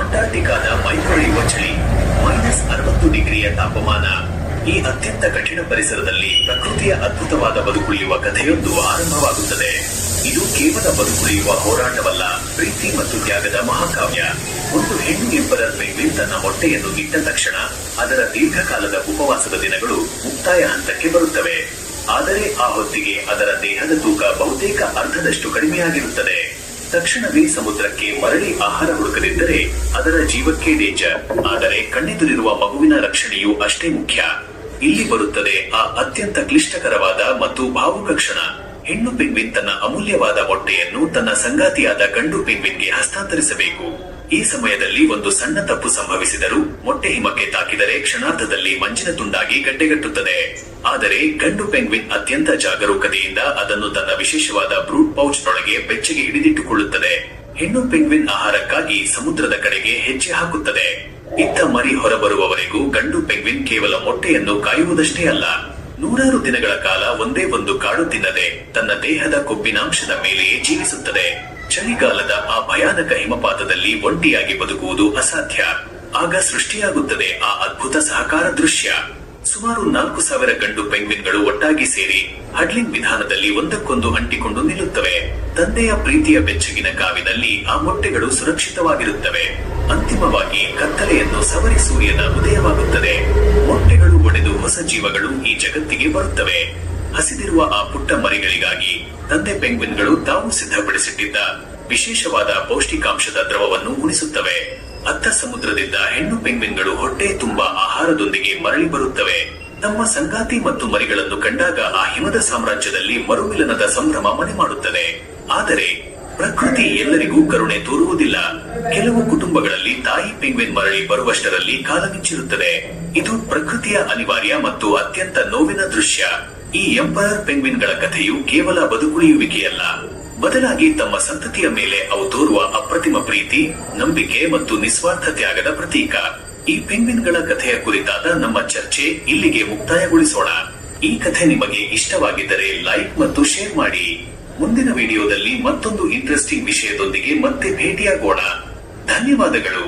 ಅಂಟಾರ್ಟಿಕಾದ ಮೈಕೊಳೆಯುವ ಚಳಿ, -60 ಡಿಗ್ರಿಯ ತಾಪಮಾನ. ಈ ಅತ್ಯಂತ ಕಠಿಣ ಪರಿಸರದಲ್ಲಿ ಪ್ರಕೃತಿಯ ಅದ್ಭುತವಾದ ಬದುಕುಳಿಯುವ ಕಥೆಯೊಂದು ಆರಂಭವಾಗುತ್ತದೆ. ಇದು ಕೇವಲ ಬದುಕುಳಿಯುವ ಹೋರಾಟವಲ್ಲ, ಪ್ರೀತಿ ಮತ್ತು ತ್ಯಾಗದ ಮಹಾಕಾವ್ಯ. ಒಂದು ಹೆಣ್ಣು ಎಂಪರರ್ ಪೆಂಗ್ವಿನ್ ತನ್ನ ಮೊಟ್ಟೆಯನ್ನು ಇಟ್ಟ ತಕ್ಷಣ ಅದರ ದೀರ್ಘಕಾಲದ ಉಪವಾಸದ ದಿನಗಳು ಮುಕ್ತಾಯ ಹಂತಕ್ಕೆ ಬರುತ್ತವೆ. ಆದರೆ ಆ ಹೊತ್ತಿಗೆ ಅದರ ದೇಹದ ತೂಕ ಬಹುತೇಕ ಅರ್ಧದಷ್ಟು ಕಡಿಮೆಯಾಗಿರುತ್ತದೆ. ತಕ್ಷಣವೇ ಸಮುದ್ರಕ್ಕೆ ಮರಳಿ ಆಹಾರ ಹುಡುಕದಿದ್ದರೆ ಅದರ ಜೀವಕ್ಕೆ ಡೇಂಜರ್. ಆದರೆ ಕಣ್ಣೆದುರಿರುವ ಮಗುವಿನ ರಕ್ಷಣೆಯೂ ಅಷ್ಟೇ ಮುಖ್ಯ. ಇಲ್ಲಿ ಬರುತ್ತದೆ ಆ ಅತ್ಯಂತ ಕ್ಲಿಷ್ಟಕರವಾದ ಮತ್ತು ಭಾವುಕ ಕ್ಷಣ. ಹೆಣ್ಣು ಪೆಂಗ್ವಿನ್ ತನ್ನ ಅಮೂಲ್ಯವಾದ ಮೊಟ್ಟೆಯನ್ನು ತನ್ನ ಸಂಗಾತಿಯಾದ ಗಂಡು ಪೆಂಗ್ವಿನ್ಗೆ ಹಸ್ತಾಂತರಿಸಬೇಕು. ಈ ಸಮಯದಲ್ಲಿ ಒಂದು ಸಣ್ಣ ತಪ್ಪು ಸಂಭವಿಸಿದರೂ ಮೊಟ್ಟೆ ಹಿಮಕ್ಕೆ ತಾಕಿದರೆ ಕ್ಷಣಾರ್ಧದಲ್ಲಿ ಮಂಜಿನ ತುಂಡಾಗಿ ಗಡ್ಡೆಗಟ್ಟುತ್ತದೆ. ಆದರೆ ಗಂಡು ಪೆಂಗ್ವಿನ್ ಅತ್ಯಂತ ಜಾಗರೂಕತೆಯಿಂದ ಅದನ್ನು ತನ್ನ ವಿಶೇಷವಾದ ಬ್ರೂಡ್ ಪೌಚ್ನೊಳಗೆ ಬೆಚ್ಚಗೆ ಹಿಡಿದಿಟ್ಟುಕೊಳ್ಳುತ್ತದೆ. ಹೆಣ್ಣು ಪೆಂಗ್ವಿನ್ ಆಹಾರಕ್ಕಾಗಿ ಸಮುದ್ರದ ಕಡೆಗೆ ಹೆಜ್ಜೆ ಹಾಕುತ್ತದೆ. ಇತ್ತ ಮರಿ ಹೊರಬರುವವರೆಗೂ ಗಂಡು ಪೆಂಗ್ವಿನ್ ಕೇವಲ ಮೊಟ್ಟೆಯನ್ನು ಕಾಯುವುದಷ್ಟೇ ಅಲ್ಲ, 100 ದಿನಗಳ ಕಾಲ ಒಂದೇ ಒಂದು ಕಾಳು ತಿನ್ನದೆ ತನ್ನ ದೇಹದ ಕೊಬ್ಬಿನಾಂಶದ ಮೇಲೆಯೇ ಜೀವಿಸುತ್ತದೆ. ಚಳಿಗಾಲದ ಆ ಭಯಾನಕ ಹಿಮಪಾತದಲ್ಲಿ ಒಂಟಿಯಾಗಿ ಬದುಕುವುದು ಅಸಾಧ್ಯ. ಆಗ ಸೃಷ್ಟಿಯಾಗುತ್ತದೆ ಆ ಅದ್ಭುತ ಸಹಕಾರ ದೃಶ್ಯ. ಸುಮಾರು 4000 ಗಂಡು ಪೆಂಗ್ವಿನ್ಗಳು ಒಟ್ಟಾಗಿ ಸೇರಿ ಹಡ್ಲಿಂಗ್ ವಿಧಾನದಲ್ಲಿ ಒಂದಕ್ಕೊಂದು ಅಂಟಿಕೊಂಡು ನಿಲ್ಲುತ್ತವೆ. ತಂದೆಯ ಪ್ರೀತಿಯ ಬೆಚ್ಚಗಿನ ಕಾವಿನಲ್ಲಿ ಆ ಮೊಟ್ಟೆಗಳು ಸುರಕ್ಷಿತವಾಗಿರುತ್ತವೆ. ಅಂತಿಮವಾಗಿ ಕತ್ತಲೆಯನ್ನು ಸವರಿ ಸೂರ್ಯನ ಉದಯವಾಗುತ್ತದೆ. ಮೊಟ್ಟೆಗಳು ಒಡೆದು ಹೊಸ ಜೀವಗಳು ಈ ಜಗತ್ತಿಗೆ ಬರುತ್ತವೆ. ಹಸಿದಿರುವ ಆ ಪುಟ್ಟ ಮರಿಗಳಿಗಾಗಿ ತಂದೆ ಪೆಂಗ್ವಿನ್ಗಳು ತಾವು ಸಿದ್ಧಪಡಿಸಿಟ್ಟಿದ್ದ ವಿಶೇಷವಾದ ಪೌಷ್ಟಿಕಾಂಶದ ದ್ರವವನ್ನು ಉಣಿಸುತ್ತವೆ. ಅತ್ತ ಸಮುದ್ರದಿಂದ ಹೆಣ್ಣು ಪೆಂಗ್ವಿನ್ಗಳು ಹೊಟ್ಟೆ ತುಂಬಾ ಆಹಾರದೊಂದಿಗೆ ಮರಳಿ ಬರುತ್ತವೆ. ತಮ್ಮ ಸಂಗಾತಿ ಮತ್ತು ಮರಿಗಳನ್ನು ಕಂಡಾಗ ಆ ಹಿಮದ ಸಾಮ್ರಾಜ್ಯದಲ್ಲಿ ಮರುಮಿಲನದ ಸಂಭ್ರಮ ಮನೆ ಮಾಡುತ್ತದೆ. ಆದರೆ ಪ್ರಕೃತಿ ಎಲ್ಲರಿಗೂ ಕರುಣೆ ತೋರುವುದಿಲ್ಲ. ಕೆಲವು ಕುಟುಂಬಗಳಲ್ಲಿ ತಾಯಿ ಪೆಂಗ್ವಿನ್ ಮರಳಿ ಬರುವಷ್ಟರಲ್ಲಿ ಕಾಲಮಿಂಚಿರುತ್ತದೆ. ಇದು ಪ್ರಕೃತಿಯ ಅನಿವಾರ್ಯ ಮತ್ತು ಅತ್ಯಂತ ನೋವಿನ ದೃಶ್ಯ. ಈ ಎಂಪರರ್ ಪೆಂಗ್ವಿನ್ಗಳ ಕಥೆಯು ಕೇವಲ ಬದುಕುಳಿಯುವಿಕೆಯಲ್ಲ, ಬದಲಾಗಿ ತಮ್ಮ ಸಂತತಿಯ ಮೇಲೆ ಅವು ತೋರುವ ಅಪ್ರತಿಮ ಪ್ರೀತಿ, ನಂಬಿಕೆ ಮತ್ತು ನಿಸ್ವಾರ್ಥ ತ್ಯಾಗದ ಪ್ರತೀಕ. ಈ ಪೆಂಗ್ವಿನ್ಗಳ ಕಥೆಯ ಕುರಿತಾದ ನಮ್ಮ ಚರ್ಚೆ ಇಲ್ಲಿಗೆ ಮುಕ್ತಾಯಗೊಳಿಸೋಣ. ಈ ಕಥೆ ನಿಮಗೆ ಇಷ್ಟವಾಗಿದ್ದರೆ ಲೈಕ್ ಮತ್ತು ಶೇರ್ ಮಾಡಿ. ಮುಂದಿನ ವಿಡಿಯೋದಲ್ಲಿ ಮತ್ತೊಂದು ಇಂಟ್ರೆಸ್ಟಿಂಗ್ ವಿಷಯದೊಂದಿಗೆ ಮತ್ತೆ ಭೇಟಿಯಾಗೋಣ. ಧನ್ಯವಾದಗಳು.